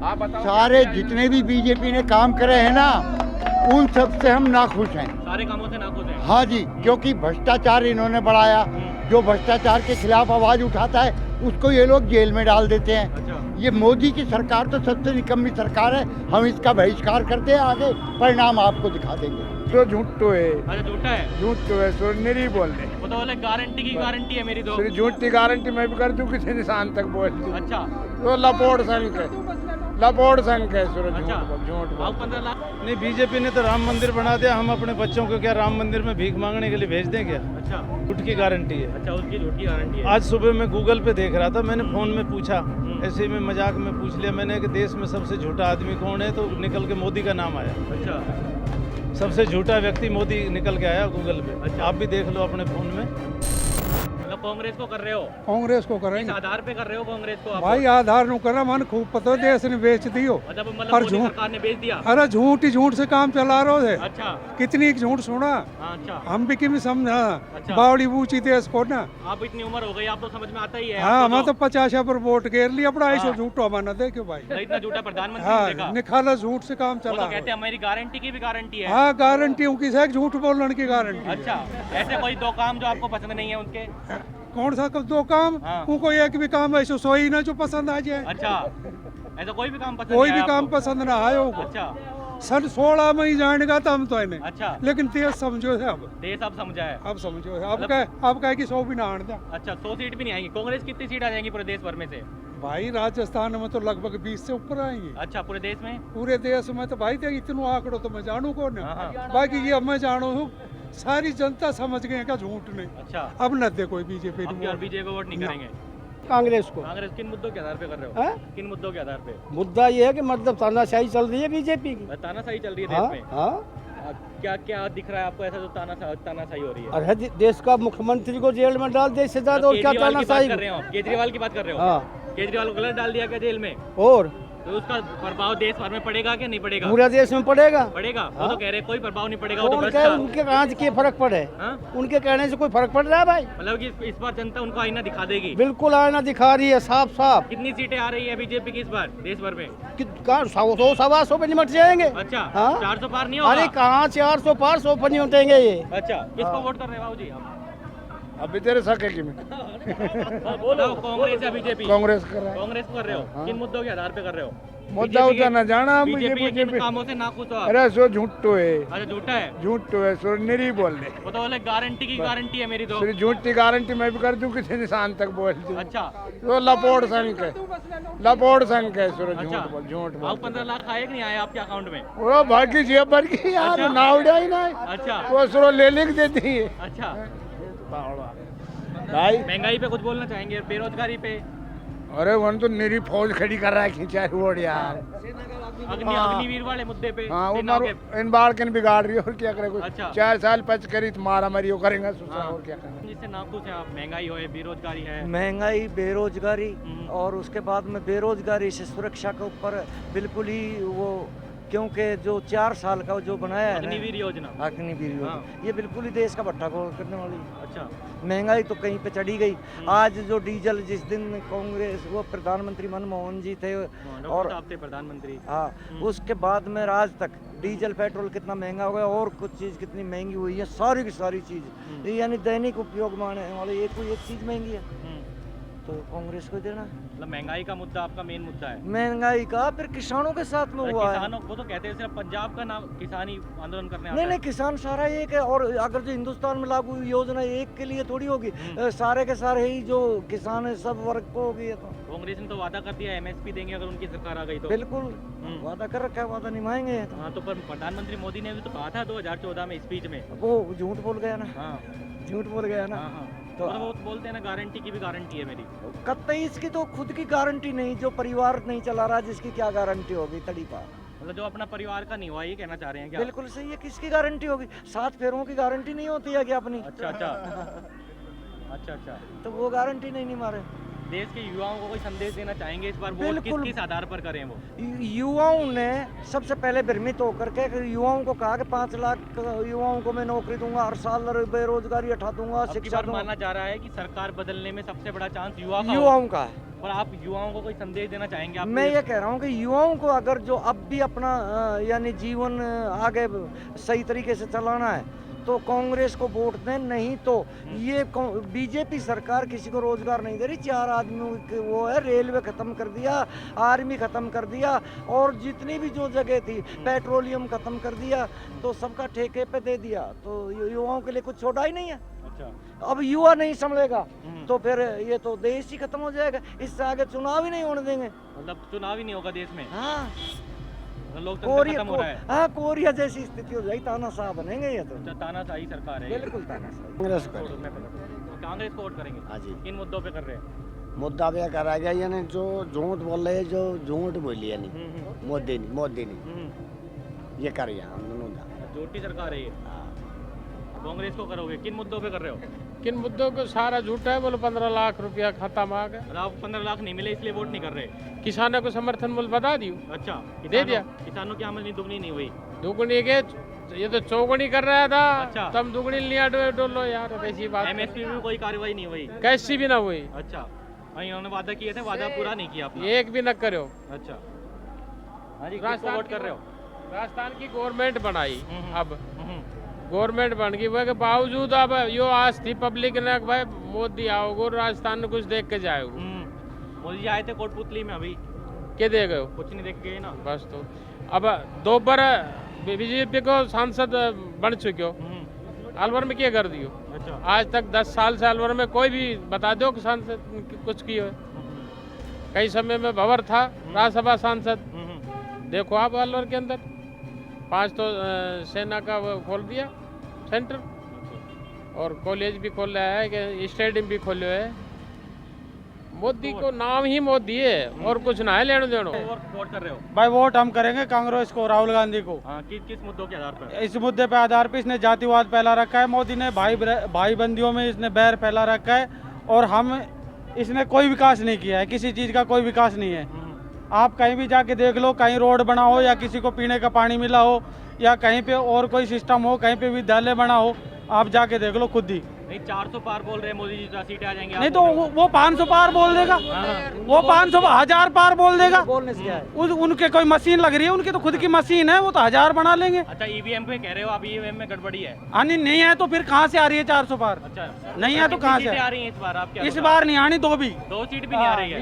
आप बताओ। सारे जितने भी बीजेपी ने काम करे हैं ना, उन सब से हम नाखुश हैं। सारे कामों से नाखुश हैं। हाँ जी, क्योंकि भ्रष्टाचार इन्होंने बढ़ाया। जो भ्रष्टाचार के खिलाफ आवाज उठाता है उसको ये लोग जेल में डाल देते हैं। अच्छा। ये मोदी की सरकार तो सबसे निकम्मी सरकार है। हम इसका बहिष्कार करते हैं, आगे परिणाम आपको दिखा देंगे। तो झूठ तो है, अच्छा झूठा है। झूठ तो है, सो नहीं बोल रहे। वो तो बोले गारंटी की गारंटी है मेरी तो। सिर्फ झूठ की गारंटी मैं भी कर दूं, किसी निशान तक बोल दूं। अच्छा तो लपोड़ संख है, लपोड़ संख है, सिर्फ अच्छा। झूठ बोल। आप 15 लाख। नहीं, बीजेपी ने तो राम मंदिर बना दिया। हम अपने बच्चों को क्या राम मंदिर में भीख मांगने के लिए भेज दें क्या? अच्छा झूठ की गारंटी है। अच्छा, उसकी झूठ की गारंटी है। आज सुबह मैं गूगल पे देख रहा था, मैंने फोन में पूछा, ऐसे ही मैं मजाक में पूछ लिया मैंने कि देश में सबसे झूठा आदमी कौन है, तो निकल के मोदी का नाम आया। अच्छा सबसे झूठा व्यक्ति मोदी निकल के आया गूगल पे। अच्छा। आप भी देख लो अपने फोन में। मतलब कांग्रेस को कर रहे हो? कांग्रेस को किस करेंगे आधार पे कर रहे हो कांग्रेस को आप? भाई, आधार नु करा मन खूब पता देश ने बेच दियो। मतलब और मोदी झूठ। सरकार ने बेच दिया। अरे झूठ ही झूठ से काम चला रहे है। अच्छा कितनी झूठ सुना हाँ, अच्छा हम भी किमी समझा। अच्छा। बावड़ी बूची देश को ना। आप इतनी उम्र हो गई, आप तो समझ में आता ही है। हाँ, आपको मैं तो 50 पर वोट घेर लिया अपना। ऐसा हाँ। झूठो माना देखो भाई। तो इतना झूठा प्रधानमंत्री ने हाँ, देखा। निखाला झूठ से काम वो चला तो कहते हैं हमारी गारंटी की भी गारंटी है। हाँ, गारंटी उनकी से झूठ बोलने की गारंटी। अच्छा, ऐसे कोई दो काम जो आपको पसंद नहीं है उनके? कौन सा दो काम? हाँ। उनको एक भी काम ऐसा सोई ना जो पसंद आ जाए। अच्छा, ऐसा कोई भी काम पसंद कोई नहीं भी आया काम आपको? पसंद ना आए उनको। अच्छा सन 16 में ही जानेगा तो हम तो है नहीं। अच्छा, लेकिन देश समझो है अब। देश आप समझा है। अब समझो है। मतलब- अब कहे कि 100 भी ना आने दे। अच्छा, 100 सीट भी नहीं आएंगी। कांग्रेस कितनी सीट आ जाएंगी पूरे देश भर में से? भाई, राजस्थान में तो लगभग 20 से ऊपर आएंगे। अच्छा, पूरे देश में? पूरे देश में तो भाई देख इतना आंकड़ो तो मैं जानू कौन हाँ, है। हाँ। बाकी ये अब मैं जानू हूँ, सारी जनता समझ गए का झूठ नहीं। अच्छा, अब न दे कोई बीजेपी अब और बीजेपी को वोट नहीं ना। करेंगे? कांग्रेस को। कांग्रेस किन मुद्दों के आधार पे कर रहे हो? हैं? किन मुद्दों के आधार पे? मुद्दा ये है कि मतलब तानाशाही चल रही है बीजेपी की। तानाशाही चल रही है हाँ, देश में। हाँ। क्या क्या दिख रहा है आपको ऐसा जो तानाशाही हो रही है? अरे देश का मुख्यमंत्री को जेल में डाल दे, इससे ज्यादा और क्या केजरीवाल की बात तानाशाही। कर रहे हो आप? केजरीवाल की बात कर रहे हो? हाँ। केजरीवाल को गलत डाल दिया क्या जेल में? और तो उसका प्रभाव देश भर में पड़ेगा कि नहीं पड़ेगा? पूरा देश में पड़ेगा। पड़ेगा। वो हाँ। तो कह रहे हैं कोई प्रभाव नहीं पड़ेगा, वो तो कौन भ्रष्ट कहे है। उनके कहाँ से क्या फर्क पड़े? हाँ? उनके कहने से कोई फर्क पड़ रहा है भाई? मतलब कि इस बार जनता उनको आईना दिखा देगी। बिल्कुल आईना दिखा रही है साफ साफ। कितनी सीटें आ रही है बीजेपी की इस बार देश भर में? कहाँ 100 सवा 100 पे निमट जाएंगे। अच्छा, हाँ? 400 पार नहीं अरे होगा? कहाँ 400 पार 100 पर निमटेंगे ये। अच्छा, किसको वोट कर रहे हैं बाबूजी आप? अभी तेरे सके की में बोलो, कांग्रेस या बीजेपी? कांग्रेस कर रहा है। कांग्रेस को कर रहे हो? किन मुद्दों के आधार पे कर रहे हो? मुद्दा उद्दा न जाना मुझे बीजेपी के बीजेपी। किन कामों से नाखुश हो आप? अरे सो झूठ तो है, अच्छा, झूठा है। झूठ तो है, सो नहीं बोल रहे। वो तो बोले गारंटी की गारंटी है मेरी तो। सिर्फ झूठ की गारंटी मैं भी कर दूं, किसी निशान तक बोल दूं। अच्छा तो लपोड़ संख है, लपोड़ संख है, सिर्फ अच्छा, झूठ बोल, झूठ आप बोल। 15 लाख आए कि नहीं आए आपके अकाउंट में? वो भागी जेब भर की यार, अच्छा। ना उड़ा ही ना। अच्छा वो सुरो ले लिख देती है अच्छा, भाई। महंगाई पे कुछ बोलना चाहेंगे? बेरोजगारी पे? अरे वन तो मेरी फौज खड़ी कर रहा है खींचा रोड यार। अग्निवीर वाले मुद्दे पे? हाँ, वो सेनाओं मारो के- इन बाढ़ के बिगाड़ रही है, और क्या करे कोई। अच्छा। 4 साल पच करी तो मारा मारी करेंगे सुसा, हाँ। और क्या करेंगे। जिससे नाखुश है आप? महंगाई हो, बेरोजगारी है। महंगाई, बेरोजगारी हम्म। और उसके बाद में बेरोजगारी से सुरक्षा के ऊपर बिल्कुल ही वो, क्योंकि जो 4 साल का जो बनाया है अग्निवीर योजना। ना, अग्निवीर योजना, हाँ। ये बिल्कुल ही देश का भट्टा गोल करने वाली है। अच्छा, महंगाई तो कहीं पे चढ़ी गई। आज जो डीजल, जिस दिन कांग्रेस वो प्रधानमंत्री मनमोहन जी थे डॉक्टर और साहब थे प्रधानमंत्री। हाँ, उसके बाद में आज तक डीजल पेट्रोल कितना महंगा हो गया और कुछ चीज़ कितनी महंगी हुई है, सारी की सारी चीज़, यानी दैनिक उपयोग में आने वाले एक कोई एक चीज़ महंगी है, तो कांग्रेस को देना। मतलब महंगाई का मुद्दा आपका मेन मुद्दा है? महंगाई का फिर किसानों के साथ में हुआ है। किसानों वो तो कहते हैं सिर्फ पंजाब का नाम किसानी आंदोलन करने आता नहीं है। नहीं, किसान सारा एक है, और अगर जो हिंदुस्तान में लागू हुई योजना एक के लिए थोड़ी होगी, सारे के सारे ही जो किसान है सब वर्ग को होगी ये तो। कांग्रेस ने तो वादा कर दिया एमएसपी देंगे अगर उनकी सरकार आ गई तो। बिल्कुल वादा कर रखा है, वादा निभाएंगे ये तो। हाँ, तो पर प्रधानमंत्री मोदी ने भी तो कहा था 2014 में स्पीच में। वो झूठ बोल गया ना, हाँ झूठ बोल गया ना। हाँ हाँ, तो तो वो बोलते हैं ना गारंटी की भी गारंटी है मेरी। कतई इसकी तो खुद की गारंटी नहीं, जो परिवार नहीं चला रहा जिसकी क्या गारंटी होगी तड़ी पार। मतलब जो अपना परिवार का नहीं हुआ, ये कहना चाह रहे हैं क्या? बिल्कुल सही है, किसकी गारंटी होगी? 7 फेरों की गारंटी नहीं होती है क्या अपनी? अच्छा अच्छा अच्छा अच्छा, तो वो गारंटी नहीं मारे। देश के युवाओं को कोई संदेश देना चाहेंगे इस बार? वोट बिल्कुल। किस आधार पर करें वो? युवाओं ने सबसे पहले भ्रमित होकर के युवाओं को कहा कि 5 लाख युवाओं को मैं नौकरी दूंगा, हर साल बेरोजगारी हटा दूंगा, अब की शिक्षा बार दूंगा। माना जा रहा है कि सरकार बदलने में सबसे बड़ा चांस युवा का युवाओं का है। पर आप युवाओं को कोई संदेश देना चाहेंगे आप? मैं ये कह रहा हूँ कि युवाओं को अगर जो अब भी अपना यानी जीवन आगे सही तरीके से चलाना है तो कांग्रेस को वोट दें, नहीं तो ये बीजेपी सरकार किसी को रोजगार नहीं दे रही। 4 आदमियों के वो है, रेलवे खत्म कर दिया, आर्मी खत्म कर दिया, और जितनी भी जो जगह थी पेट्रोलियम खत्म कर दिया, तो सबका ठेके पे दे दिया, तो युवाओं के लिए कुछ छोड़ा ही नहीं है। अच्छा। अब युवा नहीं संभलेगा तो फिर ये तो देश ही खत्म हो जाएगा। इससे आगे चुनाव ही नहीं होने देंगे। मतलब चुनाव ही नहीं होगा देश में? हाँ, लोकतंत्र खत्म हो रहा है। हाँ, कोरिया जैसी स्थिति हो जाएगी, तानाशाह बनेंगे ये तो। अच्छा, तानाशाही सरकार है ये। बिल्कुल तानाशाह। कांग्रेस को कांग्रेस को वोट करेंगे? हाँ जी। किन मुद्दों पे कर रहे हैं? मुद्दा पे करा गया, यानी जो झूठ बोल रहे हैं, जो झूठ बोली यानी मोदी ने ये कर गया हम दोनों का। झूठी सरकार है ये। कांग्रेस को करोगे? किन मुद्दों पे कर रहे हो? किन मुद्दों को सारा झूठा है। बोलो 15 लाख रुपया खत्म आ गया। आप 15 लाख नहीं मिले इसलिए वोट नहीं कर रहे? किसानों को समर्थन मूल्य बता दियो। अच्छा, दे दिया। किसानों की आमदनी दुगनी नहीं हुई? दुगनी के ये तो चौगुनी कर रहा था। अच्छा। तुम दुगनी लिया डोलो यार, ऐसी बात। एमएसपी में कोई कार्रवाई नहीं हुई? कैसी भी ना हुई। अच्छा, इन्होंने वादा किए थे, वादा पूरा नहीं किया आपने? एक भी न करो। अच्छा, हाँ जी, किसको वोट कर रहे हो? राजस्थान की गवर्नमेंट बनाई, अब गवर्नमेंट बन गई, वह के बावजूद अब यो आज थी पब्लिक ने भाई मोदी आओगे राजस्थान में कुछ देख के जाओगे। मोदी जी आए थे कोटपुतली में, अभी के दे गए? कुछ नहीं देख गए ना। बस तो अब 2 बार बीजेपी को सांसद बन चुके हो, अलवर में क्या कर दियो? अच्छा। आज तक 10 साल से अलवर में कोई भी बता दो कि सांसद कुछ किए हो? कई समय में भंवर था राज्यसभा सांसद, देखो आप अलवर के अंदर 5 तो सेना का वो खोल दिया सेंटर, और कॉलेज भी खोल रहा है, कि स्टेडियम भी खोले है। मोदी को नाम ही मोदी है और कुछ ना है लेने देनो। वोट कर रहे हो? भाई वोट हम करेंगे कांग्रेस को, राहुल गांधी को। हाँ, किस मुद्दों के आधार पर? इस मुद्दे पे आधार पे इसने जातिवाद फैला रखा है। मोदी ने भाई बंदियों में इसने बैर फैला रखा है, और इसने कोई विकास नहीं किया है, किसी चीज़ का कोई विकास नहीं है। आप कहीं भी जाके देख लो, कहीं रोड बना हो या किसी को पीने का पानी मिला हो या कहीं पे और कोई सिस्टम हो, कहीं पे विद्यालय बना हो, आप जाके देख लो खुद ही। नहीं, 400 पार बोल रहे हैं मोदी जी, 10 सीटें आ जाएंगी। नहीं तो वो 500 पार बोल देगा, वो 500 1000 पार बोल देगा। बोलने से क्या है? उनके कोई मशीन लग रही है, उनकी तो खुद की मशीन है, वो तो 1000 बना लेंगे। अच्छा, ईवीएम पे कह रहे हो आप? ईवीएम में गड़बड़ी है? नहीं है तो फिर कहाँ से आ रही है 400 पार? अच्छा, नहीं है तो कहाँ से आ रही है इस बार? आप क्या? इस बार नहीं आनी, 2 भी 2 सीट भी नहीं आ रही है?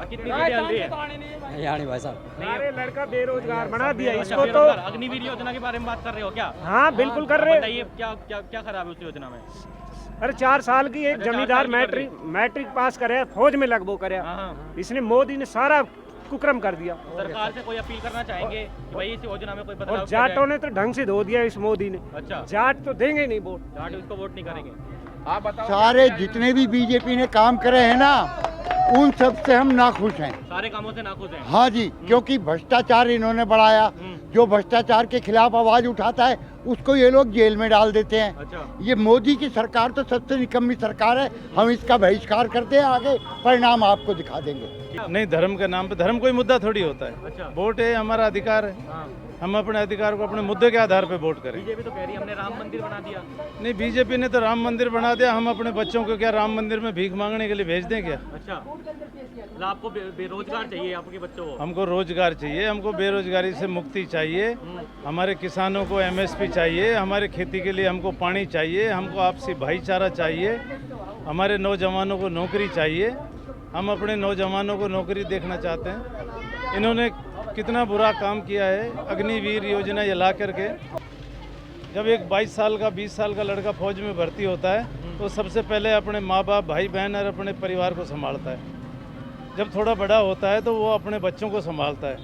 कितनी सीटें आ रही है? नहीं आनी भाई साहब। अरे लड़का बेरोजगार बना दिया अच्छा, इसको तो। अग्निवीर योजना के बारे में बात कर रहे हो क्या? हाँ बिल्कुल कर रहे हैं। बताइए क्या खराब है उस योजना में? अरे 4 साल की एक जमींदार मैट्रिक पास करे, फौज में लगभग करे, इसने मोदी ने सारा कुकर्म कर दिया। सरकार से कोई अपील करना चाहेंगे कि भाई इस योजना में कोई बदलाव? और जाटों ने तो ढंग से धो दिया इस मोदी ने। अच्छा, जाट तो देंगे नहीं वोट, जाट इसको वोट नहीं करेंगे। आप बताओ। सारे जितने भी बीजेपी ने काम करे हैं ना, उन सब से हम नाखुश हैं। सारे कामों से नाखुश हैं? हाँ जी, क्योंकि भ्रष्टाचार इन्होंने बढ़ाया। जो भ्रष्टाचार के खिलाफ आवाज उठाता है उसको ये लोग जेल में डाल देते हैं। अच्छा। ये मोदी की सरकार तो सबसे निकम्मी सरकार है, हम इसका बहिष्कार करते हैं। आगे परिणाम आपको दिखा देंगे। नहीं, धर्म के नाम पे धर्म कोई मुद्दा थोड़ी होता है। अच्छा। वोट है हमारा अधिकार है, हम अपने अधिकार को अपने मुद्दे के आधार पे वोट करें। बीजेपी तो कह रही है हमने राम मंदिर बना दिया। नहीं, बीजेपी ने तो राम मंदिर बना दिया, हम अपने बच्चों को क्या राम मंदिर में भीख मांगने के लिए भेज दें क्या? अच्छा, मतलब आपको बेरोजगार चाहिए आपके बच्चों को? हमको रोजगार चाहिए, हमको बेरोजगारी से मुक्ति चाहिए, हमारे किसानों को एमएसपी चाहिए, हमारे खेती के लिए हमको पानी चाहिए, हमको आपसी भाईचारा चाहिए, हमारे नौजवानों को नौकरी चाहिए। हम अपने नौजवानों को नौकरी देखना चाहते हैं। इन्होंने कितना बुरा काम किया है, अग्निवीर योजना ये ला करके। जब एक 22 साल का 20 साल का लड़का फौज में भर्ती होता है तो सबसे पहले अपने माँ बाप, भाई बहन और अपने परिवार को संभालता है। जब थोड़ा बड़ा होता है तो वो अपने बच्चों को संभालता है,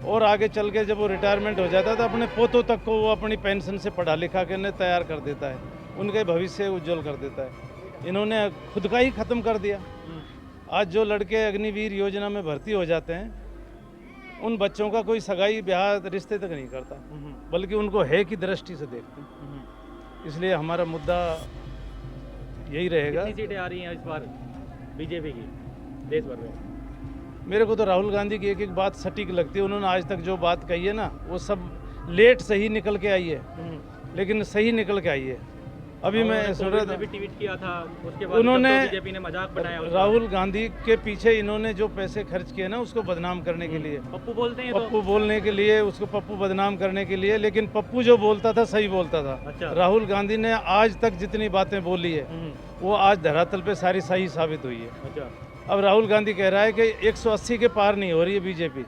और आगे चल के जब वो रिटायरमेंट हो जाता है तो अपने पोतों तक को वो अपनी पेंशन से पढ़ा लिखा के उन्हें तैयार कर देता है, उनके भविष्य उज्जवल कर देता है। इन्होंने खुद का ही ख़त्म कर दिया। आज जो लड़के अग्निवीर योजना में भर्ती हो जाते हैं उन बच्चों का कोई सगाई ब्याह रिश्ते तक नहीं करता, बल्कि उनको है की दृष्टि से देखते हैं। इसलिए हमारा मुद्दा यही रहेगा। कितनी सीटें आ रही हैं इस बार बीजेपी की देश भर में? मेरे को तो राहुल गांधी की एक एक बात सटीक लगती है। उन्होंने आज तक जो बात कही है ना, वो सब लेट सही निकल के आई है, लेकिन सही निकल के आई है। अभी मैं सुन रहा था भी ट्वीट किया था, उसके बाद उन्होंने बीजेपी ने मजाक बनाया उसका। राहुल गांधी के पीछे इन्होंने जो पैसे खर्च किए ना उसको बदनाम करने के लिए, पप्पू बोलते हैं पप्पू बोलने के लिए, उसको पप्पू बदनाम करने के लिए। लेकिन पप्पू जो बोलता था सही बोलता था। अच्छा। राहुल गांधी ने आज तक जितनी बातें बोली है वो आज धरातल पे सारी सही साबित हुई है। अच्छा। अब राहुल गांधी कह रहा है कि 180 के पार नहीं हो रही है बीजेपी,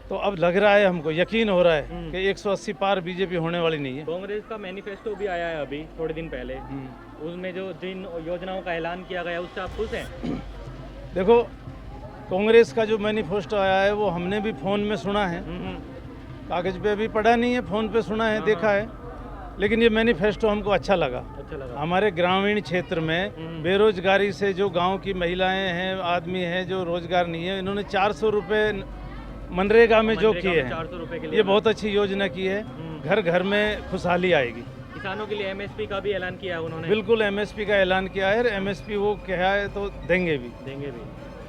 तो अब लग रहा है हमको, यकीन हो रहा है कि 180 पार बीजेपी होने वाली नहीं है। कांग्रेस का मैनिफेस्टो भी आया है अभी थोड़े दिन पहले, उसमें जो जिन योजनाओं का ऐलान किया गया उससे आप खुश हैं? देखो, कांग्रेस का जो मैनिफेस्टो आया है वो हमने भी फ़ोन में सुना है, कागज़ पे अभी पढ़ा नहीं है, फ़ोन पे सुना है, देखा है। लेकिन ये मैनिफेस्टो हमको अच्छा लगा। हमारे ग्रामीण क्षेत्र में बेरोजगारी से जो गांव की महिलाएं हैं, आदमी हैं जो रोजगार नहीं है, इन्होंने 400 रुपये मनरेगा में जो किए हैं, 400 रुपए के लिए ये बहुत अच्छी योजना की है। घर घर में खुशहाली आएगी। किसानों के लिए एमएसपी का भी ऐलान किया है उन्होंने। बिल्कुल एमएसपी का ऐलान किया है। एमएसपी वो कहा है तो देंगे भी।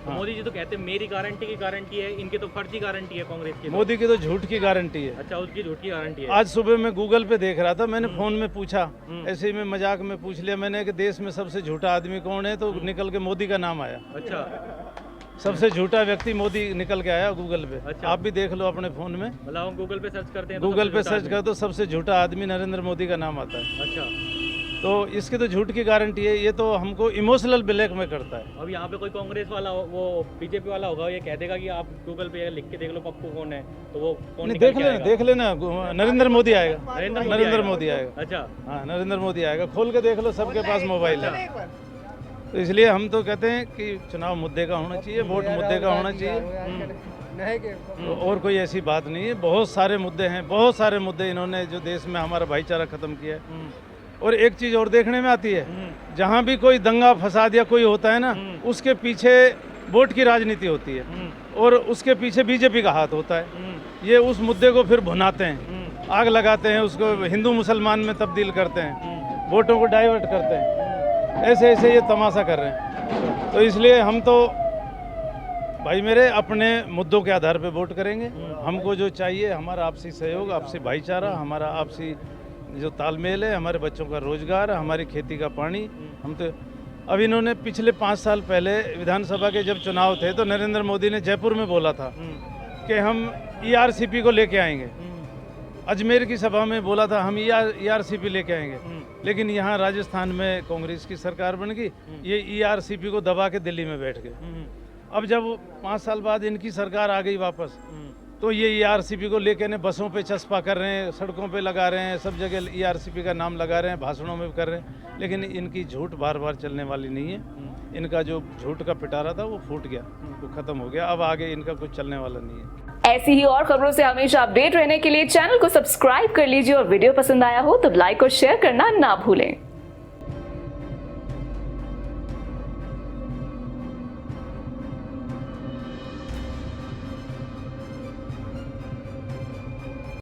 तो मोदी जी तो कहते हैं मेरी गारंटी की गारंटी है, इनकी तो फर्जी गारंटी है कांग्रेस की। मोदी की तो झूठ की गारंटी है। अच्छा, उसकी झूठ की गारंटी है। आज सुबह मैं गूगल पे देख रहा था, मैंने फोन में पूछा, ऐसे ही मैं मजाक में पूछ लिया मैंने कि देश में सबसे झूठा आदमी कौन है, तो निकल के मोदी का नाम आया। अच्छा, सबसे झूठा व्यक्ति मोदी निकल के आया गूगल पे। अच्छा। आप भी देख लो अपने फोन में, मतलब हम गूगल पे सर्च करते हैं गूगल पे सर्च कर तो सबसे झूठा आदमी नरेंद्र मोदी का नाम आता है। अच्छा, तो इसकी तो झूठ की गारंटी है। ये तो हमको इमोशनल ब्लैक में करता है। अब यहाँ पे कोई कांग्रेस वाला वो बीजेपी वाला होगा, ये कह देगा कि आप गूगल पे लिख के देख लो पप्पू कौन है, तो वो कौन नहीं, निकल देख के लेना, आएगा? देख लेना, नरेंद्र मोदी आएगा। नरेंद्र मोदी आएगा। अच्छा, हाँ, नरेंद्र मोदी आएगा। खोल के देख लो, सबके पास मोबाइल है। तो इसलिए हम तो कहते हैं कि चुनाव मुद्दे का होना चाहिए, वोट मुद्दे का होना चाहिए, तो और कोई ऐसी बात नहीं है। बहुत सारे मुद्दे हैं, बहुत सारे मुद्दे इन्होंने जो देश में हमारा भाईचारा खत्म किया है। और एक चीज़ और देखने में आती है, जहाँ भी कोई दंगा फसाद या कोई होता है ना, उसके पीछे वोट की राजनीति होती है और उसके पीछे बीजेपी का हाथ होता है। ये उस मुद्दे को फिर भुनाते हैं, आग लगाते हैं, उसको हिंदू मुसलमान में तब्दील करते हैं, वोटों को डाइवर्ट करते हैं। ऐसे ऐसे ये तमाशा कर रहे हैं। तो इसलिए हम तो भाई मेरे अपने मुद्दों के आधार पे वोट करेंगे। हमको जो चाहिए हमारा आपसी सहयोग, आपसी भाईचारा, हमारा आपसी जो तालमेल है, हमारे बच्चों का रोजगार, हमारी खेती का पानी। हम तो अब इन्होंने पिछले 5 साल पहले विधानसभा के जब चुनाव थे तो नरेंद्र मोदी ने जयपुर में बोला था कि हम ERCP को लेके आएंगे। अजमेर की सभा में बोला था हम ERCP लेके आएंगे। लेकिन यहाँ राजस्थान में कांग्रेस की सरकार बन गई, ये ERCP को दबा के दिल्ली में बैठ गए। अब जब 5 साल बाद इनकी सरकार आ गई वापस, तो ये ERCP को लेके ने बसों पे चस्पा कर रहे हैं, सड़कों पे लगा रहे हैं, सब जगह ERCP का नाम लगा रहे हैं, भाषणों में भी कर रहे हैं। लेकिन इनकी झूठ बार बार चलने वाली नहीं है। इनका जो झूठ का पिटारा था वो फूट गया, वो खत्म हो गया। अब आगे इनका कुछ चलने वाला नहीं है। ऐसी ही और खबरों से हमेशा अपडेट रहने के लिए चैनल को सब्सक्राइब कर लीजिए और वीडियो पसंद आया हो तो लाइक और शेयर करना ना भूलें।